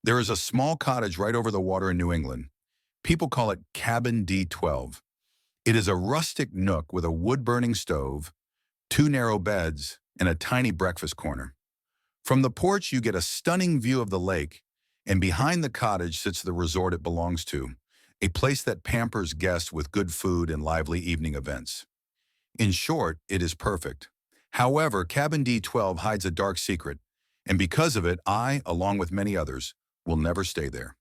There is a small cottage right over the water in New England. People call it Cabin D12. It is a rustic nook with a wood-burning stove, two narrow beds, and a tiny breakfast corner. From the porch, you get a stunning view of the lake, and behind the cottage sits the resort it belongs to, a place that pampers guests with good food and lively evening events. In short, it is perfect. However, Cabin D12 hides a dark secret, and because of it, I, along with many others, will never stay there.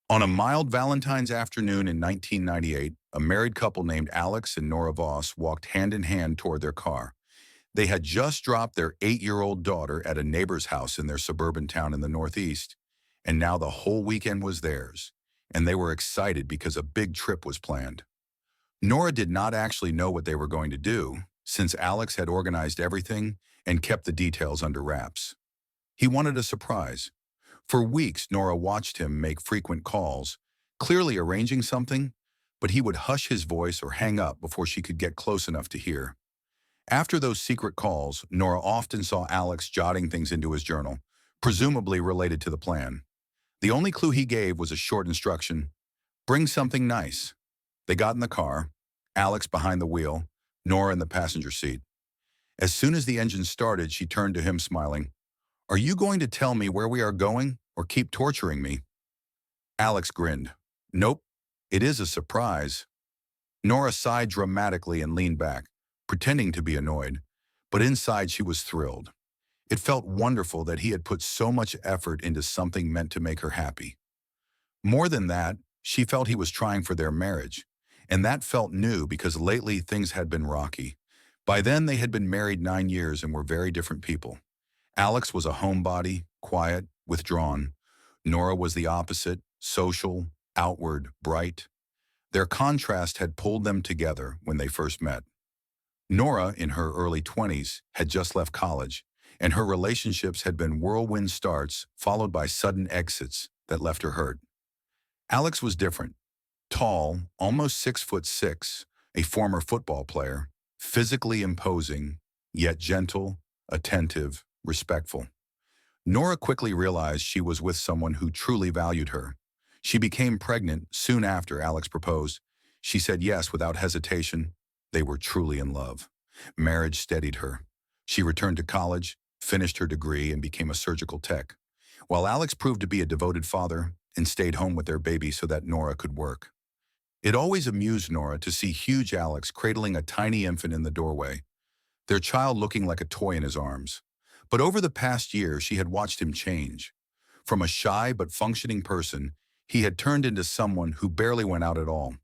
On a mild Valentine's afternoon in 1998, a married couple named Alex and Nora Voss walked hand in hand toward their car. They had just dropped their 8-year-old daughter at a neighbor's house in their suburban town in the Northeast, and now the whole weekend was theirs, and they were excited because a big trip was planned. Nora did not actually know what they were going to do, since Alex had organized everything and kept the details under wraps. He wanted a surprise. For weeks, Nora watched him make frequent calls, clearly arranging something, but he would hush his voice or hang up before she could get close enough to hear. After those secret calls, Nora often saw Alex jotting things into his journal, presumably related to the plan. The only clue he gave was a short instruction: bring something nice. They got in the car, Alex behind the wheel, Nora in the passenger seat. As soon as the engine started, she turned to him smiling. "Are you going to tell me where we are going or keep torturing me?" Alex grinned. "Nope, it is a surprise." Nora sighed dramatically and leaned back, pretending to be annoyed, but inside she was thrilled. It felt wonderful that he had put so much effort into something meant to make her happy. More than that, she felt he was trying for their marriage, and that felt new because lately things had been rocky. By then they had been married 9 years and were very different people. Alex was a homebody, quiet, withdrawn. Nora was the opposite, social, outward, bright. Their contrast had pulled them together when they first met. Nora, in her early 20s, had just left college, and her relationships had been whirlwind starts followed by sudden exits that left her hurt. Alex was different. Tall, almost 6'6", a former football player, physically imposing, yet gentle, attentive, respectful. Nora quickly realized she was with someone who truly valued her. She became pregnant soon after Alex proposed. She said yes without hesitation. They were truly in love. Marriage steadied her. She returned to college, finished her degree, and became a surgical tech, while Alex proved to be a devoted father and stayed home with their baby so that Nora could work. It always amused Nora to see huge Alex cradling a tiny infant in the doorway, their child looking like a toy in his arms. But over the past year, she had watched him change. From a shy but functioning person, he had turned into someone who barely went out at all.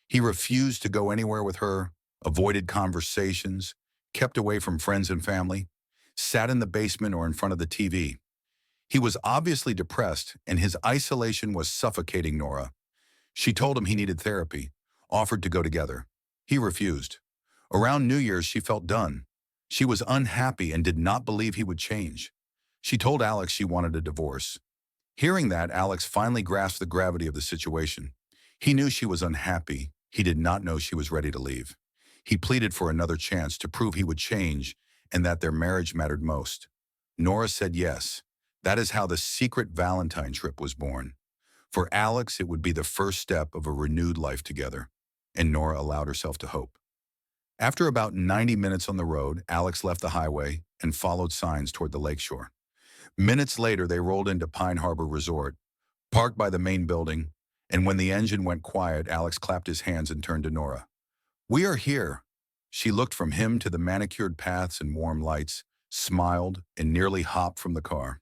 He refused to go anywhere with her, avoided conversations, kept away from friends and family, sat in the basement or in front of the TV. He was obviously depressed, and his isolation was suffocating Nora. She told him he needed therapy, offered to go together. He refused. Around New Year's, she felt done. She was unhappy and did not believe he would change. She told Alex she wanted a divorce. Hearing that, Alex finally grasped the gravity of the situation. He knew she was unhappy. He did not know she was ready to leave. He pleaded for another chance to prove he would change and that their marriage mattered most. Nora said yes. That is how the secret Valentine trip was born. For Alex, it would be the first step of a renewed life together, and Nora allowed herself to hope. After about 90 minutes on the road, Alex left the highway and followed signs toward the lakeshore. Minutes later, they rolled into Pine Harbor Resort, parked by the main building, and when the engine went quiet, Alex clapped his hands and turned to Nora. "We are here." She looked from him to the manicured paths and warm lights, smiled, and nearly hopped from the car.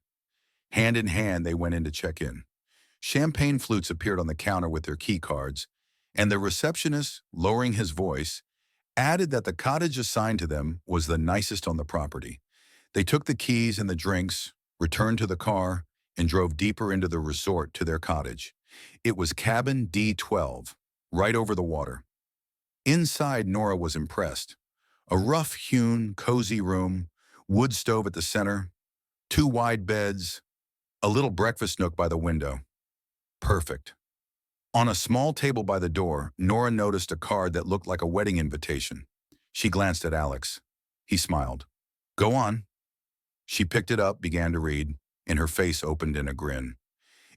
Hand in hand, they went in to check in. Champagne flutes appeared on the counter with their key cards, and the receptionist, lowering his voice, added that the cottage assigned to them was the nicest on the property. They took the keys and the drinks, returned to the car, and drove deeper into the resort to their cottage. It was Cabin D12, right over the water. Inside, Nora was impressed. A rough-hewn, cozy room, wood stove at the center, 2 wide beds, a little breakfast nook by the window. Perfect. On a small table by the door, Nora noticed a card that looked like a wedding invitation. She glanced at Alex. He smiled. "Go on." She picked it up, began to read, and her face opened in a grin.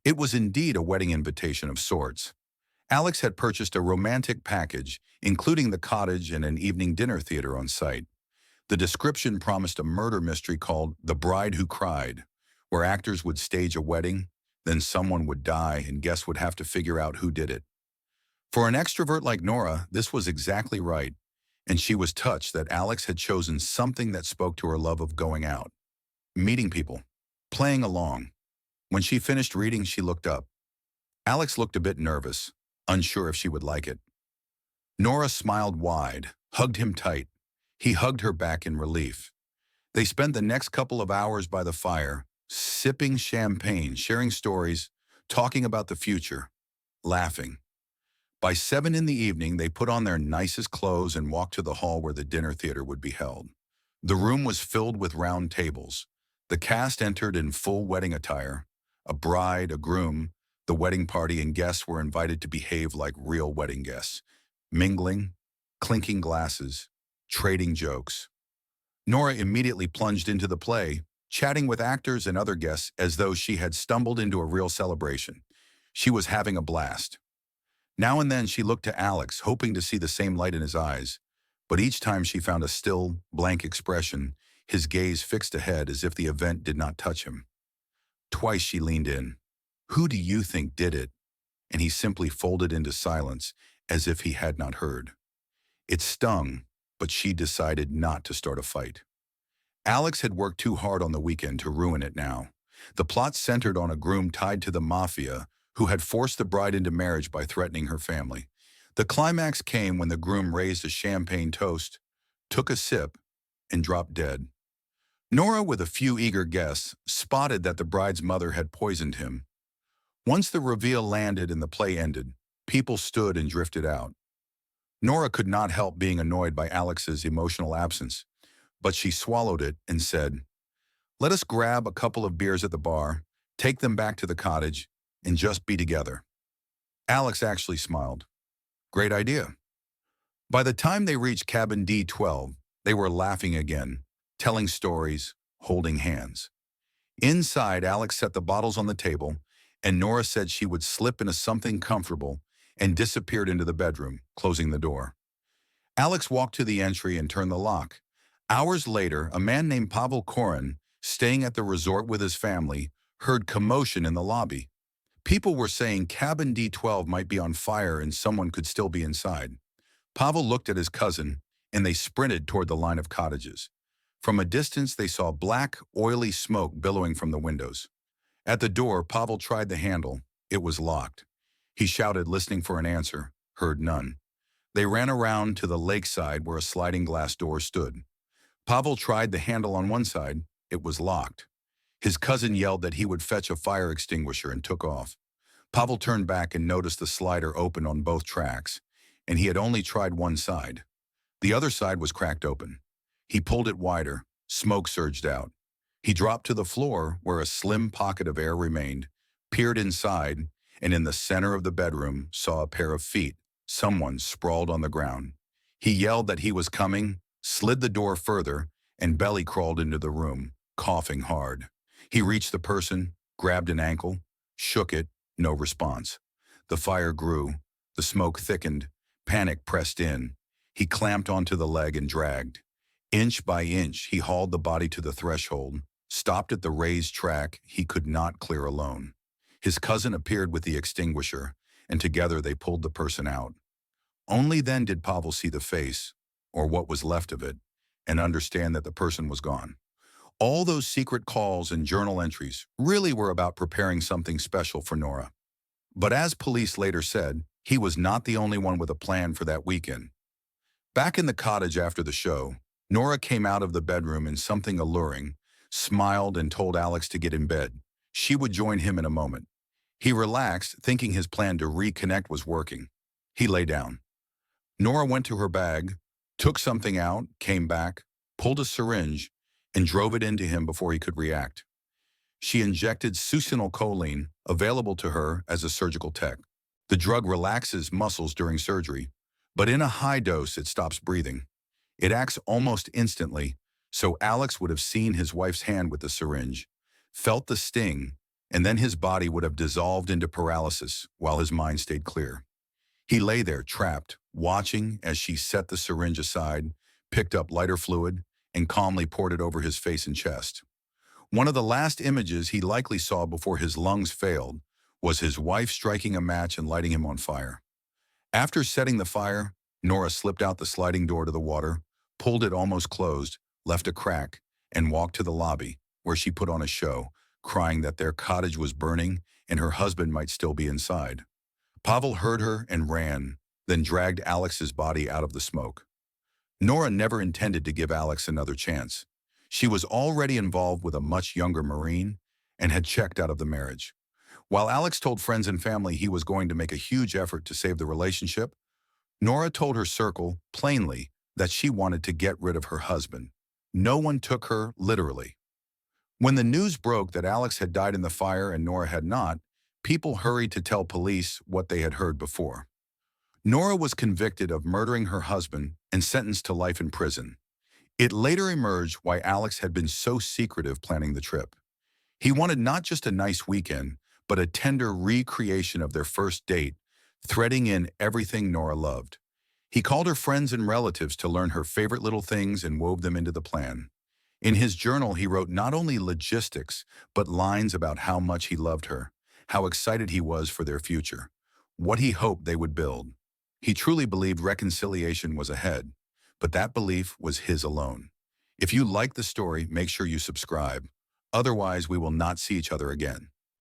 It was indeed a wedding invitation of sorts. Alex had purchased a romantic package, including the cottage and an evening dinner theater on site. The description promised a murder mystery called The Bride Who Cried, where actors would stage a wedding, then someone would die and guests would have to figure out who did it. For an extrovert like Nora, this was exactly right, and she was touched that Alex had chosen something that spoke to her love of going out, meeting people, playing along. When she finished reading, she looked up. Alex looked a bit nervous, unsure if she would like it. Nora smiled wide, hugged him tight. He hugged her back in relief. They spent the next couple of hours by the fire, sipping champagne, sharing stories, talking about the future, laughing. By 7 in the evening, they put on their nicest clothes and walked to the hall where the dinner theater would be held. The room was filled with round tables. The cast entered in full wedding attire. A bride, a groom, the wedding party, and guests were invited to behave like real wedding guests, mingling, clinking glasses, trading jokes. Nora immediately plunged into the play, chatting with actors and other guests as though she had stumbled into a real celebration. She was having a blast. Now and then she looked to Alex, hoping to see the same light in his eyes, but each time she found a still, blank expression, his gaze fixed ahead as if the event did not touch him. Twice she leaned in. "Who do you think did it?" And he simply folded into silence as if he had not heard. It stung, but she decided not to start a fight. Alex had worked too hard on the weekend to ruin it now. The plot centered on a groom tied to the mafia who had forced the bride into marriage by threatening her family. The climax came when the groom raised a champagne toast, took a sip, and dropped dead. Nora, with a few eager guests, spotted that the bride's mother had poisoned him. Once the reveal landed and the play ended, people stood and drifted out. Nora could not help being annoyed by Alex's emotional absence, but she swallowed it and said, "Let us grab a couple of beers at the bar, take them back to the cottage, and just be together." Alex actually smiled. Great idea. By the time they reached cabin D12, they were laughing again, telling stories, holding hands. Inside, Alex set the bottles on the table, and Nora said she would slip into something comfortable and disappeared into the bedroom, closing the door. Alex walked to the entry and turned the lock. Hours later, a man named Pavel Korin, staying at the resort with his family, heard commotion in the lobby. People were saying cabin D12 might be on fire and someone could still be inside. Pavel looked at his cousin, and they sprinted toward the line of cottages. From a distance, they saw black, oily smoke billowing from the windows. At the door, Pavel tried the handle. It was locked. He shouted, listening for an answer, heard none. They ran around to the lakeside where a sliding glass door stood. Pavel tried the handle on one side. It was locked. His cousin yelled that he would fetch a fire extinguisher and took off. Pavel turned back and noticed the slider open on both tracks, and he had only tried one side. The other side was cracked open. He pulled it wider. Smoke surged out. He dropped to the floor where a slim pocket of air remained, peered inside, and in the center of the bedroom saw a pair of feet, someone sprawled on the ground. He yelled that he was coming, slid the door further, and belly crawled into the room, coughing hard. He reached the person, grabbed an ankle, shook it, no response. The fire grew, the smoke thickened, panic pressed in. He clamped onto the leg and dragged. Inch by inch, he hauled the body to the threshold, stopped at the raised track he could not clear alone. His cousin appeared with the extinguisher, and together they pulled the person out. Only then did Pavel see the face, or what was left of it, and understand that the person was gone. All those secret calls and journal entries really were about preparing something special for Nora. But as police later said, he was not the only one with a plan for that weekend. Back in the cottage after the show, Nora came out of the bedroom in something alluring, smiled and told Alex to get in bed. She would join him in a moment. He relaxed, thinking his plan to reconnect was working. He lay down. Nora went to her bag, took something out, came back, pulled a syringe, and drove it into him before he could react. She injected succinylcholine, available to her as a surgical tech. The drug relaxes muscles during surgery, but in a high dose it stops breathing. It acts almost instantly, so Alex would have seen his wife's hand with the syringe, felt the sting, and then his body would have dissolved into paralysis while his mind stayed clear. He lay there, trapped, watching as she set the syringe aside, picked up lighter fluid, and calmly poured it over his face and chest. One of the last images he likely saw before his lungs failed was his wife striking a match and lighting him on fire. After setting the fire, Nora slipped out the sliding door to the water, pulled it almost closed, left a crack, and walked to the lobby, where she put on a show, crying that their cottage was burning and her husband might still be inside. Pavel heard her and ran, then dragged Alex's body out of the smoke. Nora never intended to give Alex another chance. She was already involved with a much younger Marine and had checked out of the marriage. While Alex told friends and family he was going to make a huge effort to save the relationship, Nora told her circle plainly that she wanted to get rid of her husband. No one took her literally. When the news broke that Alex had died in the fire and Nora had not, people hurried to tell police what they had heard before. Nora was convicted of murdering her husband and sentenced to life in prison. It later emerged why Alex had been so secretive planning the trip. He wanted not just a nice weekend, but a tender recreation of their first date, threading in everything Nora loved. He called her friends and relatives to learn her favorite little things and wove them into the plan. In his journal, he wrote not only logistics, but lines about how much he loved her, how excited he was for their future, what he hoped they would build. He truly believed reconciliation was ahead, but that belief was his alone. If you like the story, make sure you subscribe. Otherwise, we will not see each other again.